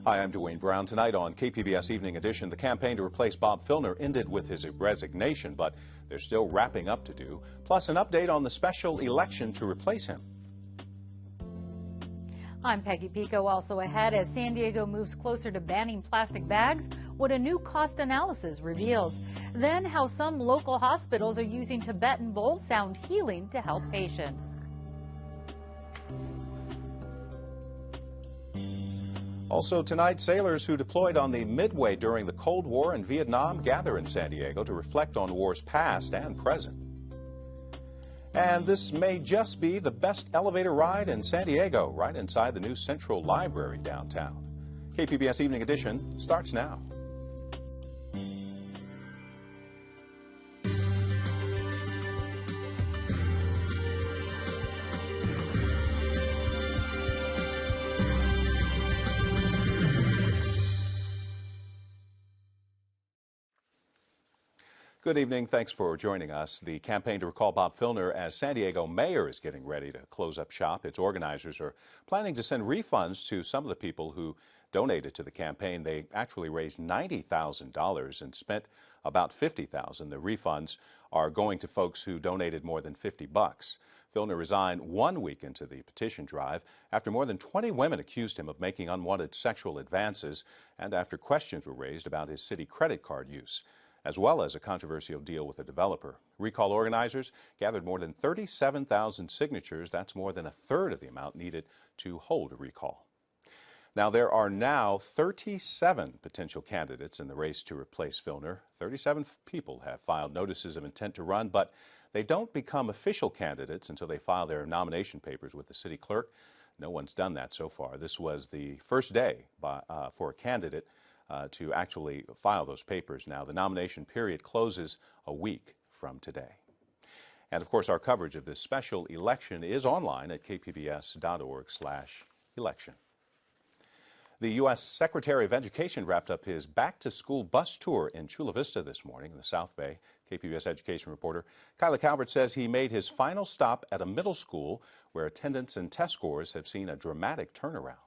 Hi, I'm Dwayne Brown. Tonight on KPBS Evening Edition, the campaign to replace Bob Filner ended with his resignation, but they're still wrapping up to do. Plus, an update on the special election to replace him. I'm Peggy Pico. Also ahead, as San Diego moves closer to banning plastic bags, what a new cost analysis reveals. Then how some local hospitals are using Tibetan bowl sound healing to help patients. Also tonight, sailors who deployed on the Midway during the Cold War and Vietnam gather in San Diego to reflect on wars past and present. And this may just be the best elevator ride in San Diego, right inside the new Central Library downtown. KPBS Evening Edition starts now. Good evening. Thanks for joining us. The campaign to recall Bob Filner as San Diego mayor is getting ready to close up shop. Its organizers are planning to send refunds to some of the people who donated to the campaign. They actually raised $90,000 and spent about $50,000. The refunds are going to folks who donated more than $50. Filner resigned 1 week into the petition drive after more than 20 women accused him of making unwanted sexual advances and after questions were raised about his city credit card use, as well as a controversial deal with a developer. Recall organizers gathered more than 37,000 signatures. That's more than a third of the amount needed to hold a recall. Now, there are now 37 potential candidates in the race to replace Filner. 37 people have filed notices of intent to run, but they don't become official candidates until they file their nomination papers with the city clerk. No one's done that so far. This was the first day for a candidate to actually file those papers. Now, the nomination period closes a week from today. And of course, our coverage of this special election is online at kpbs.org/election. The U.S. Secretary of Education wrapped up his back-to-school bus tour in Chula Vista this morning in the South Bay. KPBS education reporter Kyla Calvert says he made his final stop at a middle school where attendance and test scores have seen a dramatic turnaround.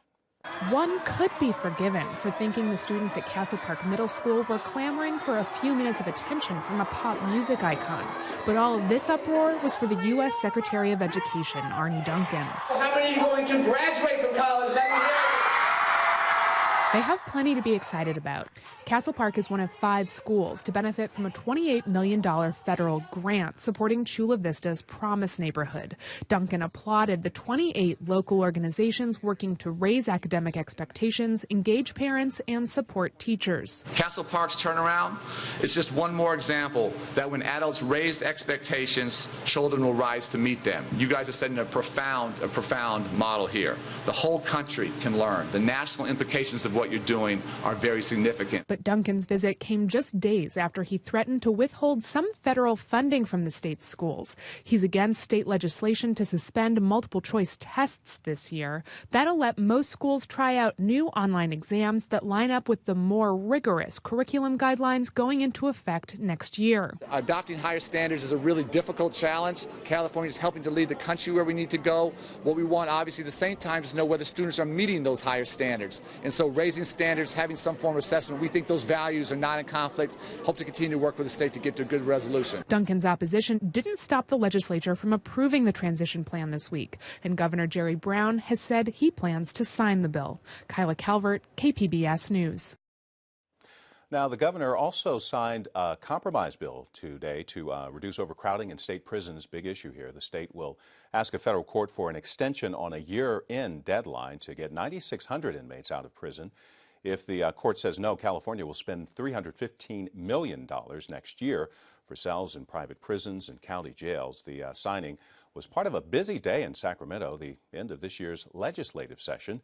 One could be forgiven for thinking the students at Castle Park Middle School were clamoring for a few minutes of attention from a pop music icon. But all of this uproar was for the U.S. Secretary of Education, Arne Duncan. How many are going to graduate from college every year? They have plenty to be excited about. Castle Park is one of 5 schools to benefit from a $28 million federal grant supporting Chula Vista's Promise neighborhood. Duncan applauded the 28 local organizations working to raise academic expectations, engage parents, and support teachers. Castle Park's turnaround is just one more example that when adults raise expectations, children will rise to meet them. You guys are setting a profound model here. The whole country can learn. The national implications of what you're doing are very significant. But Duncan's visit came just days after he threatened to withhold some federal funding from the state's schools. He's against state legislation to suspend multiple choice tests this year. That'll let most schools try out new online exams that line up with the more rigorous curriculum guidelines going into effect next year. Adopting higher standards is a really difficult challenge. California is helping to lead the country where we need to go. What we want, obviously, at the same time, is to know whether students are meeting those higher standards. And so raising standards, having some form of assessment, we think those values are not in conflict. Hope to continue to work with the state to get to a good resolution. Duncan's opposition didn't stop the legislature from approving the transition plan this week, and Governor Jerry Brown has said he plans to sign the bill. Kyla Calvert, KPBS News. Now, the governor also signed a compromise bill today to reduce overcrowding in state prisons. Big issue here. The state will ask a federal court for an extension on a year-end deadline to get 9,600 inmates out of prison. If the court says no, California will spend $315 million next year for cells in private prisons and county jails. The signing was part of a busy day in Sacramento, the end of this year's legislative session.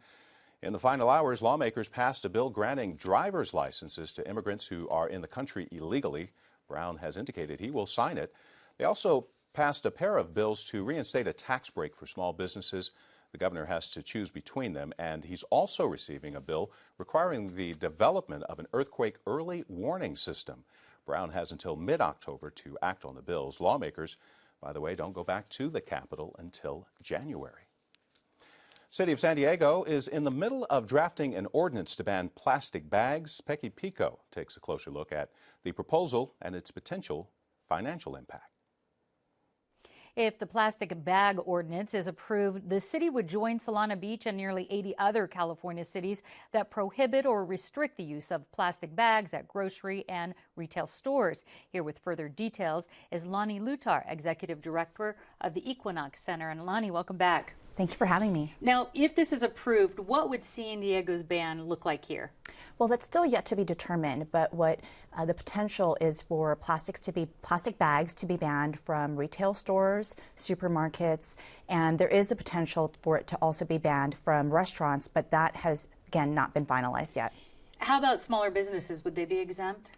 In the final hours, lawmakers passed a bill granting driver's licenses to immigrants who are in the country illegally. Brown has indicated he will sign it. They also passed a pair of bills to reinstate a tax break for small businesses. The governor has to choose between them, and he's also receiving a bill requiring the development of an earthquake early warning system. Brown has until mid-October to act on the bills. Lawmakers, by the way, don't go back to the Capitol until January. City of San Diego is in the middle of drafting an ordinance to ban plastic bags. Peggy Pico takes a closer look at the proposal and its potential financial impact. If the plastic bag ordinance is approved, the city would join Solana Beach and nearly 80 other California cities that prohibit or restrict the use of plastic bags at grocery and retail stores. Here with further details is Lonnie Lutar, Executive Director of the Equinox Center. And Lonnie, welcome back. Thank you for having me. Now, if this is approved, what would San Diego's ban look like here? Well, that's still yet to be determined, but what the potential is for plastic bags to be banned from retail stores, supermarkets, and there is the potential for it to also be banned from restaurants, but that has, again, not been finalized yet. How about smaller businesses? Would they be exempt?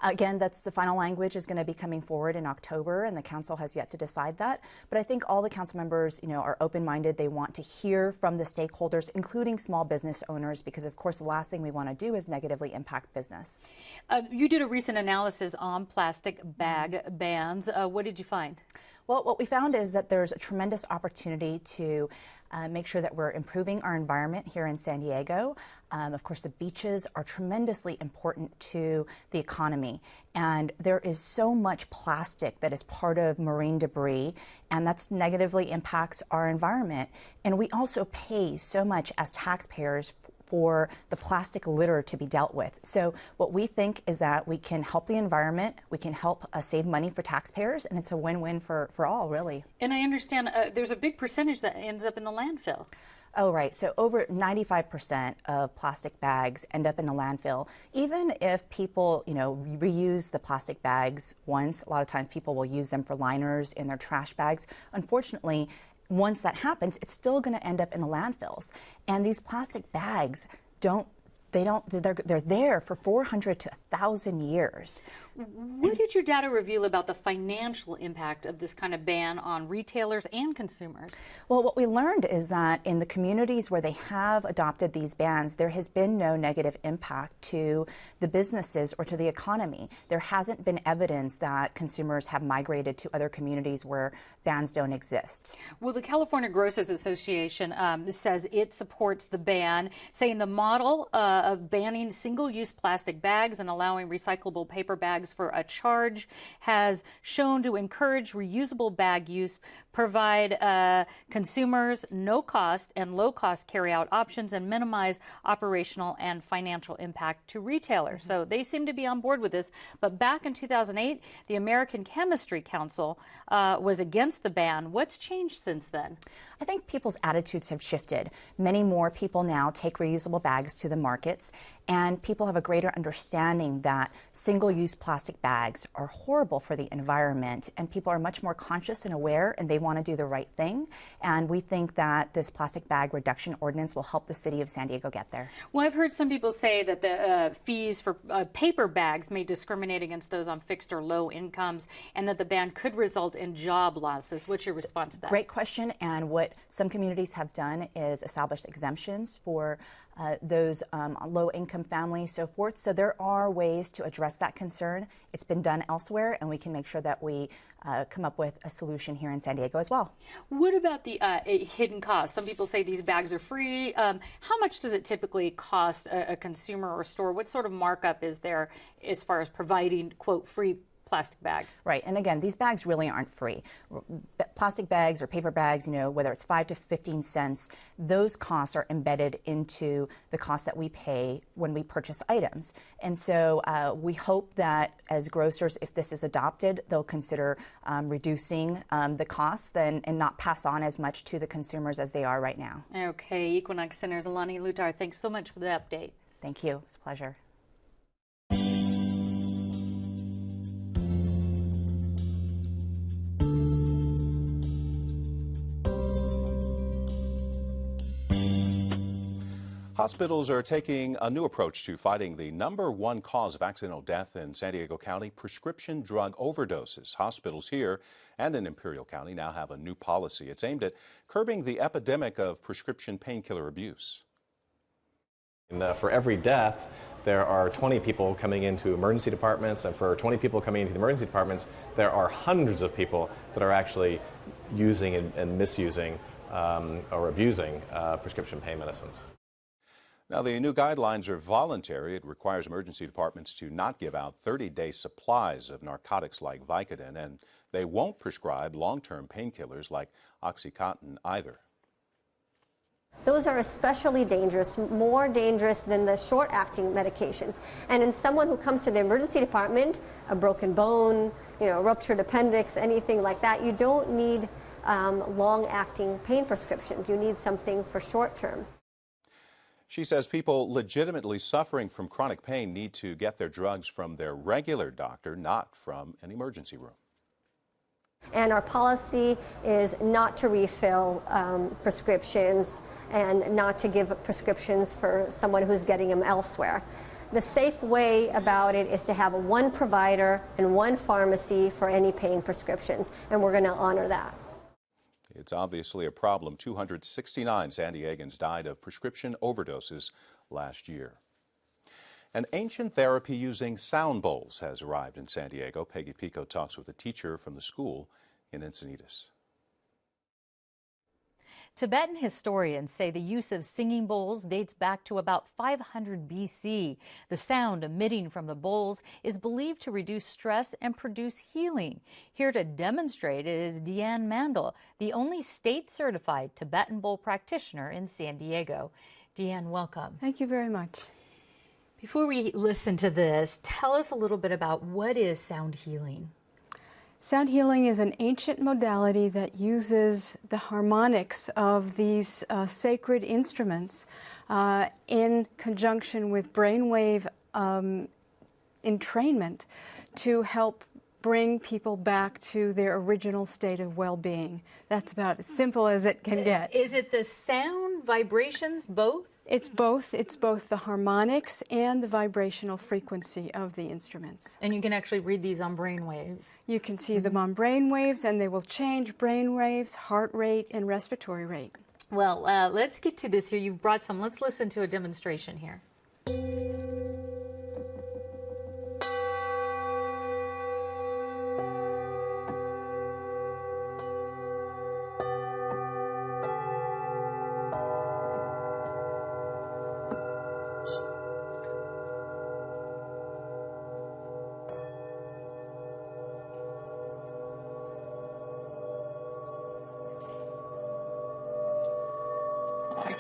Again, that's the final language is going to be coming forward in October, and the council has yet to decide that. But I think all the council members, are open-minded. They want to hear from the stakeholders, including small business owners, because of course the last thing we want to do is negatively impact business. You did a recent analysis on plastic bag bans. What did you find? Well, what we found is that there's a tremendous opportunity to make sure that we're improving our environment here in San Diego. Of course, the beaches are tremendously important to the economy, and there is so much plastic that is part of marine debris, and that's negatively impacts our environment. And we also pay so much as taxpayers for the plastic litter to be dealt with. So what we think is that we can help the environment, we can help save money for taxpayers, and it's a win-win for all, really. And I understand there's a big percentage that ends up in the landfill. Oh, right. So over 95% of plastic bags end up in the landfill. Even if people, reuse the plastic bags once, a lot of times people will use them for liners in their trash bags. Unfortunately, once that happens, it's still going to end up in the landfills. And these plastic bags they're there for 400 to 1,000 years. What did your data reveal about the financial impact of this kind of ban on retailers and consumers? Well, what we learned is that in the communities where they have adopted these bans, there has been no negative impact to the businesses or to the economy. There hasn't been evidence that consumers have migrated to other communities where bans don't exist. Well, the California Grocers Association says it supports the ban, saying the model of banning single-use plastic bags and allowing recyclable paper bags for a charge has shown to encourage reusable bag use, provide consumers no-cost and low-cost carry-out options, and minimize operational and financial impact to retailers. So they seem to be on board with this. But back in 2008, the American Chemistry Council was against the ban. What's changed since then? I think people's attitudes have shifted. Many more people now take reusable bags to the markets, and people have a greater understanding that single-use plastic bags are horrible for the environment, and people are much more conscious and aware, and they want to do the right thing. And we think that this plastic bag reduction ordinance will help the city of San Diego get there. Well, I've heard some people say that the fees for paper bags may discriminate against those on fixed or low incomes, and that the ban could result in job losses. What's your response to that? Great question. And what some communities have done is establish exemptions for those low-income families, so forth. So there are ways to address that concern. It's been done elsewhere, and we can make sure that we come up with a solution here in San Diego as well. What about the hidden costs? Some people say these bags are free. How much does it typically cost a consumer or store? What sort of markup is there as far as providing, quote, free plastic bags? Right, and again, these bags really aren't free. Plastic bags or paper bags, whether it's 5 to 15 cents, those costs are embedded into the cost that we pay when we purchase items. And so we hope that as grocers, if this is adopted, they'll consider reducing the costs and not pass on as much to the consumers as they are right now. Okay, Equinox Center's Lonnie Lutar, thanks so much for the update. Thank you, it's a pleasure. Hospitals are taking a new approach to fighting the #1 cause of accidental death in San Diego County, prescription drug overdoses. Hospitals here and in Imperial County now have a new policy. It's aimed at curbing the epidemic of prescription painkiller abuse. And for every death, there are 20 people coming into emergency departments, and for 20 people coming into the emergency departments, there are hundreds of people that are actually using and misusing or abusing prescription pain medicines. Now, the new guidelines are voluntary. It requires emergency departments to not give out 30-day supplies of narcotics like Vicodin, and they won't prescribe long-term painkillers like Oxycontin either. Those are especially dangerous, more dangerous than the short-acting medications. And in someone who comes to the emergency department, a broken bone, ruptured appendix, anything like that, you don't need long-acting pain prescriptions. You need something for short-term. She says people legitimately suffering from chronic pain need to get their drugs from their regular doctor, not from an emergency room. And our policy is not to refill prescriptions and not to give prescriptions for someone who's getting them elsewhere. The safe way about it is to have one provider and one pharmacy for any pain prescriptions, and we're going to honor that. It's obviously a problem. 269 San Diegans died of prescription overdoses last year. An ancient therapy using sound bowls has arrived in San Diego. Peggy Pico talks with a teacher from the school in Encinitas. Tibetan historians say the use of singing bowls dates back to about 500 BC. The sound emitting from the bowls is believed to reduce stress and produce healing. Here to demonstrate is Deanne Mandel, the only state-certified Tibetan bowl practitioner in San Diego. Deanne, welcome. Thank you very much. Before we listen to this, tell us a little bit about what is sound healing. Sound healing is an ancient modality that uses the harmonics of these sacred instruments in conjunction with brainwave entrainment to help bring people back to their original state of well-being. That's about as simple as it can get. Is it the sound, vibrations, both? It's both. It's both the harmonics and the vibrational frequency of the instruments. And you can actually read these on brain waves. You can see them on brain waves, and they will change brain waves, heart rate, and respiratory rate. Well, let's get to this here. You've brought some. Let's listen to a demonstration here.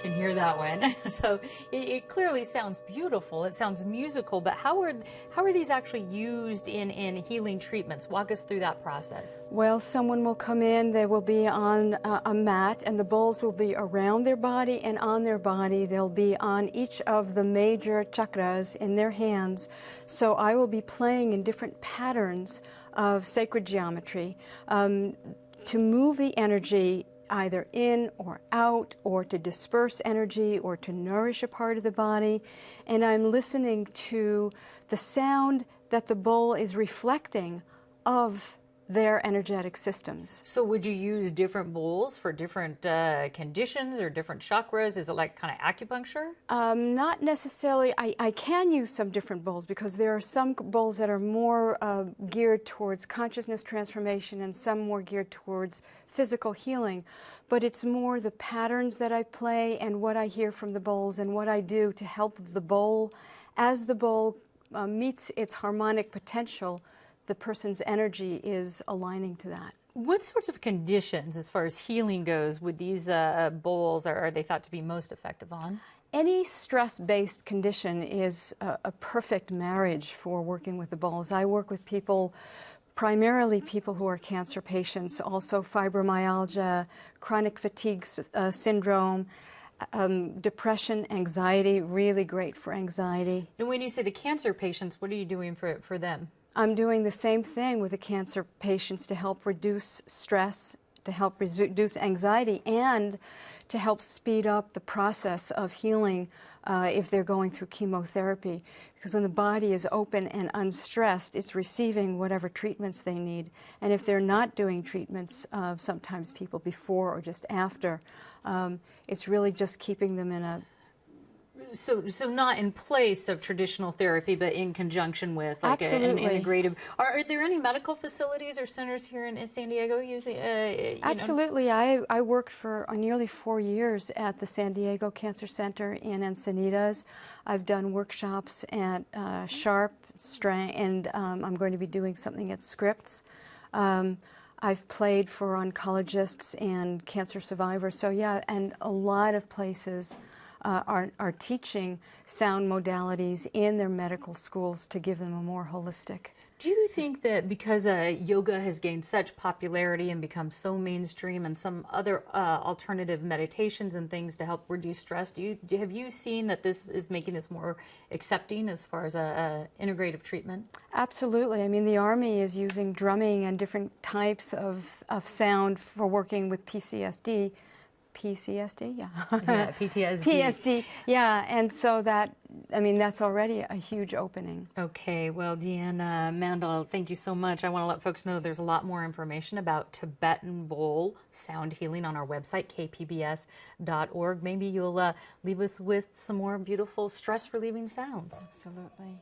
Can hear that one. So it clearly sounds beautiful. It sounds musical, but how are these actually used in healing treatments? Walk us through that process. Well, someone will come in, they will be on a mat, and the bowls will be around their body and on their body. They'll be on each of the major chakras in their hands. So I will be playing in different patterns of sacred geometry to move the energy either in or out, or to disperse energy, or to nourish a part of the body. And I'm listening to the sound that the bowl is reflecting of their energetic systems. So would you use different bowls for different conditions or different chakras? Is it like kind of acupuncture? Not necessarily. I can use some different bowls because there are some bowls that are more geared towards consciousness transformation and some more geared towards physical healing. But it's more the patterns that I play and what I hear from the bowls and what I do to help the bowl. As the bowl meets its harmonic potential, the person's energy is aligning to that. What sorts of conditions, as far as healing goes, would these bowls are they thought to be most effective on? Any stress-based condition is a perfect marriage for working with the bowls. I work with people, primarily people who are cancer patients, also fibromyalgia, chronic fatigue syndrome, depression, anxiety, really great for anxiety. And when you say the cancer patients, what are you doing for them? I'm doing the same thing with the cancer patients to help reduce stress, to help reduce anxiety, and to help speed up the process of healing if they're going through chemotherapy. Because when the body is open and unstressed, it's receiving whatever treatments they need. And if they're not doing treatments, sometimes people before or just after, it's really just keeping them in a So not in place of traditional therapy, but in conjunction with like an integrative. Are there any medical facilities or centers here in San Diego using? Absolutely. I worked for nearly 4 years at the San Diego Cancer Center in Encinitas. I've done workshops at Sharp, Strang, and I'm going to be doing something at Scripps. I've played for oncologists and cancer survivors. So yeah, and a lot of places are teaching sound modalities in their medical schools to give them a more holistic. Do you think that because yoga has gained such popularity and become so mainstream, and some other alternative meditations and things to help reduce stress, have you seen that this is making this more accepting as far as integrative treatment? Absolutely. I mean, the Army is using drumming and different types of sound for working with PTSD. PTSD, yeah. Yeah, PTSD. PTSD, yeah, and so that, I mean, that's already a huge opening. Okay, well, Deanna Mandel, thank you so much. I want to let folks know there's a lot more information about Tibetan bowl sound healing on our website, kpbs.org. Maybe you'll leave us with some more beautiful stress-relieving sounds. Absolutely.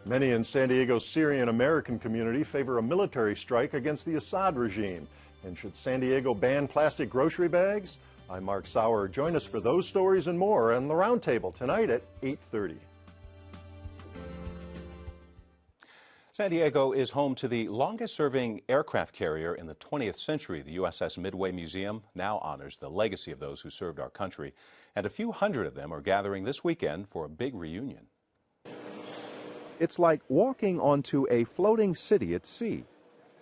Many in San Diego's Syrian-American community favor a military strike against the Assad regime. And should San Diego ban plastic grocery bags? I'm Mark Sauer. Join us for those stories and more on the Roundtable tonight at 8:30. San Diego is home to the longest-serving aircraft carrier in the 20th century. The Uss Midway Museum now honors the legacy of those who served our country, and a few hundred of them are gathering this weekend for a big reunion. It's like walking onto a floating city at sea,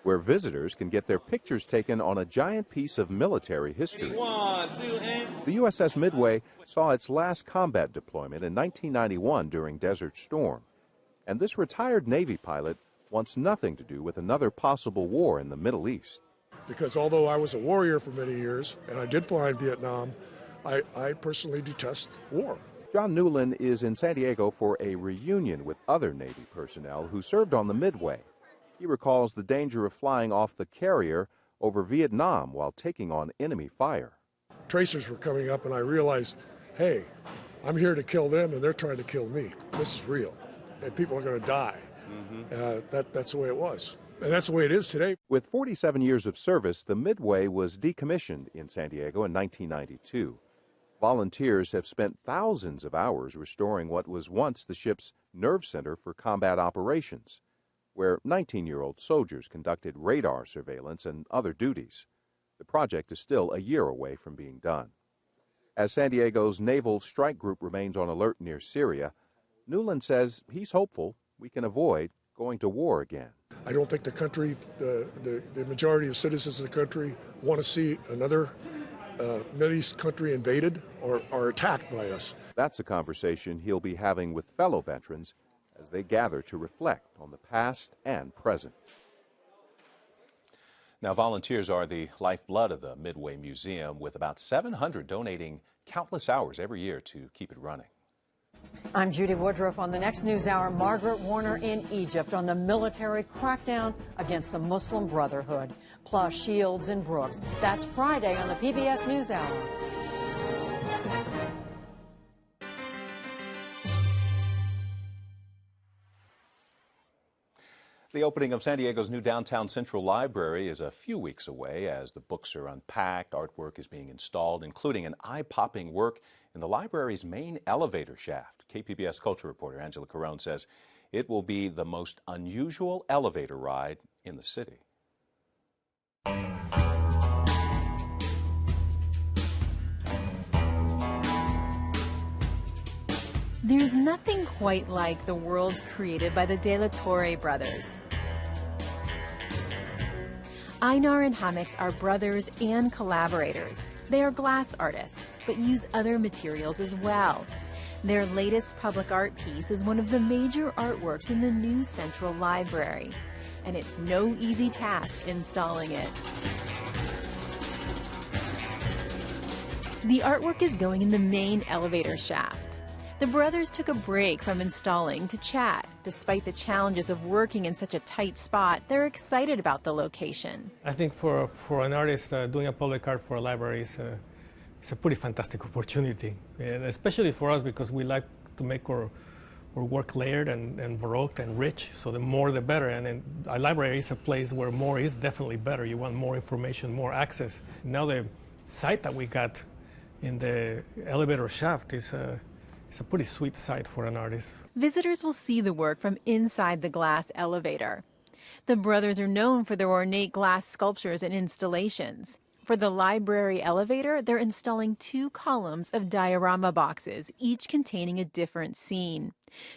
where visitors can get their pictures taken on a giant piece of military history. The USS Midway saw its last combat deployment in 1991 during Desert Storm, and this retired Navy pilot wants nothing to do with another possible war in the Middle East. Because although I was a warrior for many years, and I did fly in Vietnam, I personally detest war. John Newland is in San Diego for a reunion with other Navy personnel who served on the Midway. He recalls the danger of flying off the carrier over Vietnam while taking on enemy fire. Tracers were coming up and I realized, hey, I'm here to kill them and they're trying to kill me. This is real and people are going to die. That's the way it was. And that's the way it is today. With 47 years of service, the Midway was decommissioned in San Diego in 1992. Volunteers have spent thousands of hours restoring what was once the ship's nerve center for combat operations, where 19-year-old soldiers conducted radar surveillance and other duties. The project is still a year away from being done. As San Diego's Naval Strike Group remains on alert near Syria, Newland says he's hopeful we can avoid going to war again. I don't think the country, the majority of citizens of the country want to see another Middle East country invaded or attacked by us. That's a conversation he'll be having with fellow veterans as they gather to reflect on the past and present. Now, volunteers are the lifeblood of the Midway Museum, with about 700 donating countless hours every year to keep it running. I'm Judy Woodruff. On the next NewsHour, Margaret Warner in Egypt on the military crackdown against the Muslim Brotherhood, plus Shields and Brooks. That's Friday on the PBS NewsHour. The opening of San Diego's new downtown Central Library is a few weeks away as the books are unpacked, artwork is being installed, including an eye-popping work in the library's main elevator shaft. KPBS culture reporter Angela Carone says it will be the most unusual elevator ride in the city. There's nothing quite like the worlds created by the De La Torre brothers. Einar and Hamix are brothers and collaborators. They are glass artists, but use other materials as well. Their latest public art piece is one of the major artworks in the new Central Library, and it's no easy task installing it. The artwork is going in the main elevator shaft. The brothers took a break from installing to chat. Despite the challenges of working in such a tight spot, they're excited about the location. I think for an artist, doing a public art for a library is a pretty fantastic opportunity, and especially for us because we like to make our work layered and baroque and rich, so the more the better. And a library is a place where more is definitely better. You want more information, more access. Now the site that we got in the elevator shaft is it's a pretty sweet sight for an artist. Visitors will see the work from inside the glass elevator. The brothers are known for their ornate glass sculptures and installations. For the library elevator, they're installing 2 columns of diorama boxes, each containing a different scene.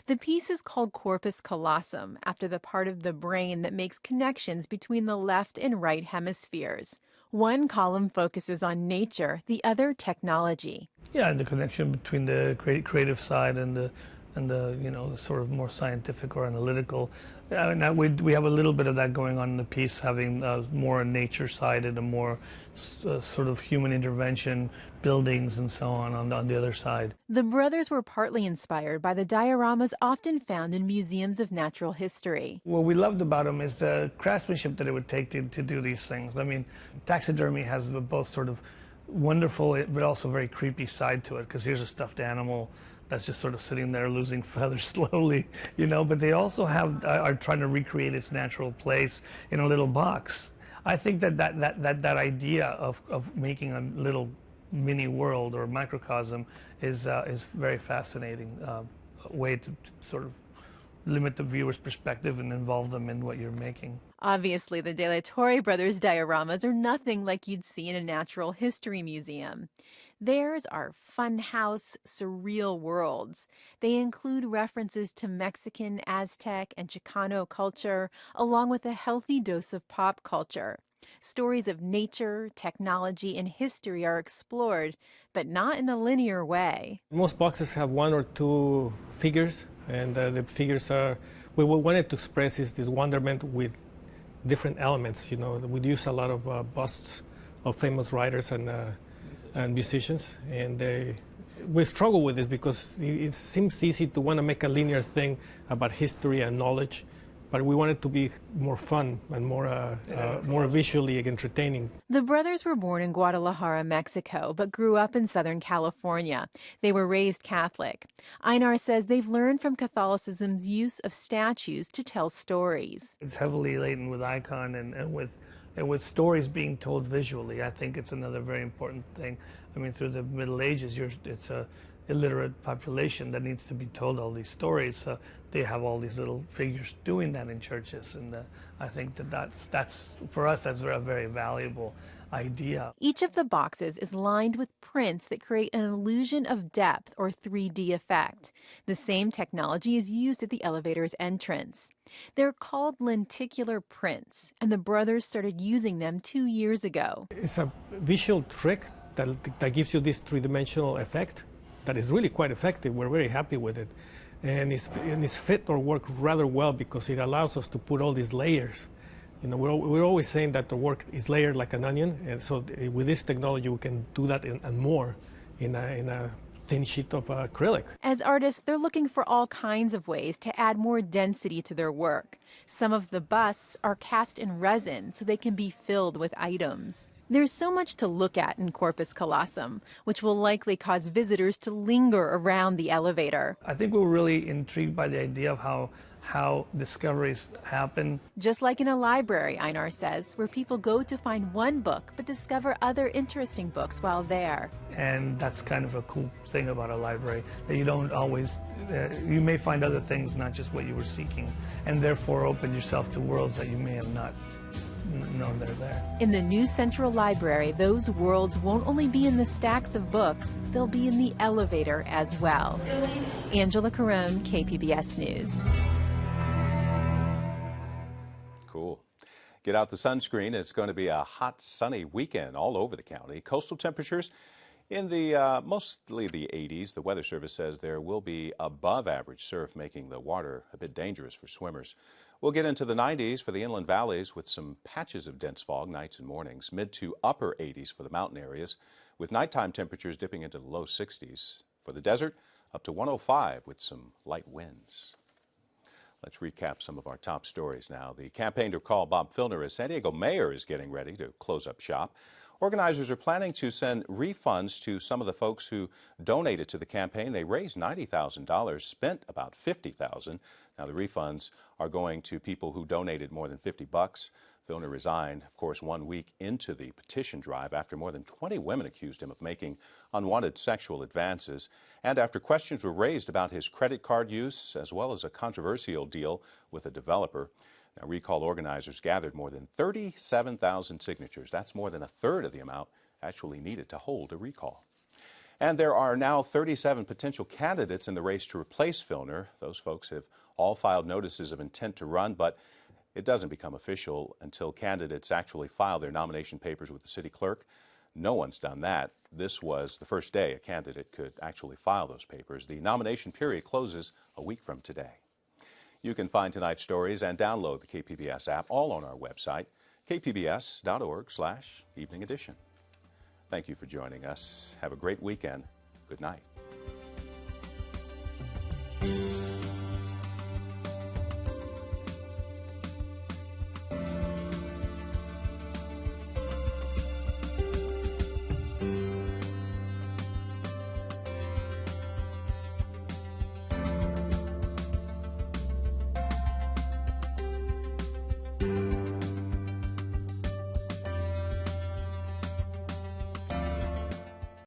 The piece is called corpus callosum, after the part of the brain that makes connections between the left and right hemispheres. One column focuses on nature, the other technology. Yeah, and the connection between the creative side and the the sort of more scientific or analytical. We have a little bit of that going on in the piece, having more nature side and a more sort of human intervention, buildings and so on the other side. The brothers were partly inspired by the dioramas often found in museums of natural history. What we loved about them is the craftsmanship that it would take to do these things. I mean, taxidermy has both sort of wonderful but also very creepy side to it, because here's a stuffed animal that's just sort of sitting there losing feathers slowly, but they also are trying to recreate its natural place in a little box. I think that idea of making a little mini world or microcosm is very fascinating way to sort of limit the viewer's perspective and involve them in what you're making. Obviously, the De La Torre brothers' dioramas are nothing like you'd see in a natural history museum. Theirs are funhouse, surreal worlds. They include references to Mexican, Aztec, and Chicano culture, along with a healthy dose of pop culture. Stories of nature, technology, and history are explored, but not in a linear way. Most boxes have 1 or 2 figures, and the figures are, we wanted to express is this wonderment with different elements. We use a lot of busts of famous writers and musicians, and we struggle with this because it seems easy to want to make a linear thing about history and knowledge, but we want it to be more fun and more visually entertaining. The brothers were born in Guadalajara, Mexico, but grew up in Southern California. They were raised Catholic. Einar says they've learned from Catholicism's use of statues to tell stories. It's heavily laden with icon and with stories being told visually. I think it's another very important thing. I mean, through the Middle Ages, it's a illiterate population that needs to be told all these stories. So they have all these little figures doing that in churches, and I think that's for us, that's a very valuable idea. Each of the boxes is lined with prints that create an illusion of depth or 3D effect. The same technology is used at the elevator's entrance. They're called lenticular prints, and the brothers started using them 2 years ago. It's a visual trick that gives you this three-dimensional effect that is really quite effective. We're very happy with it. And it's fit or work rather well because it allows us to put all these layers. We're always saying that the work is layered like an onion, and so with this technology we can do that and more in a thin sheet of acrylic. As artists, they're looking for all kinds of ways to add more density to their work. Some of the busts are cast in resin so they can be filled with items. There's so much to look at in corpus callosum, which will likely cause visitors to linger around the elevator. I think we were really intrigued by the idea of how discoveries happen. Just like in a library, Einar says, where people go to find one book but discover other interesting books while there. And that's kind of a cool thing about a library, that you don't always, you may find other things, not just what you were seeking, and therefore open yourself to worlds that you may have not known they're there. In the new Central Library, those worlds won't only be in the stacks of books, they'll be in the elevator as well. Angela Carone, KPBS News. Cool. Get out the sunscreen. It's going to be a hot, sunny weekend all over the county. Coastal temperatures in the mostly the 80s. The Weather Service says there will be above average surf, making the water a bit dangerous for swimmers. We'll get into the 90s for the inland valleys with some patches of dense fog nights and mornings. Mid to upper 80s for the mountain areas. with nighttime temperatures dipping into the low 60s. For the desert, up to 105 with some light winds. Let's recap some of our top stories now. The campaign to recall Bob Filner as San Diego mayor is getting ready to close up shop. Organizers are planning to send refunds to some of the folks who donated to the campaign. They raised $90,000, spent about $50,000. Now the refunds are going to people who donated more than $50. Filner resigned, of course, 1 week into the petition drive after more than 20 women accused him of making unwanted sexual advances, and after questions were raised about his credit card use, as well as a controversial deal with a developer. Now, recall organizers gathered more than 37,000 signatures. That's more than a third of the amount actually needed to hold a recall. And there are now 37 potential candidates in the race to replace Filner. Those folks have all filed notices of intent to run, but it doesn't become official until candidates actually file their nomination papers with the city clerk. No one's done that. This was the first day a candidate could actually file those papers. The nomination period closes a week from today. You can find tonight's stories and download the KPBS app all on our website, kpbs.org/evening edition. Thank you for joining us. Have a great weekend. Good night.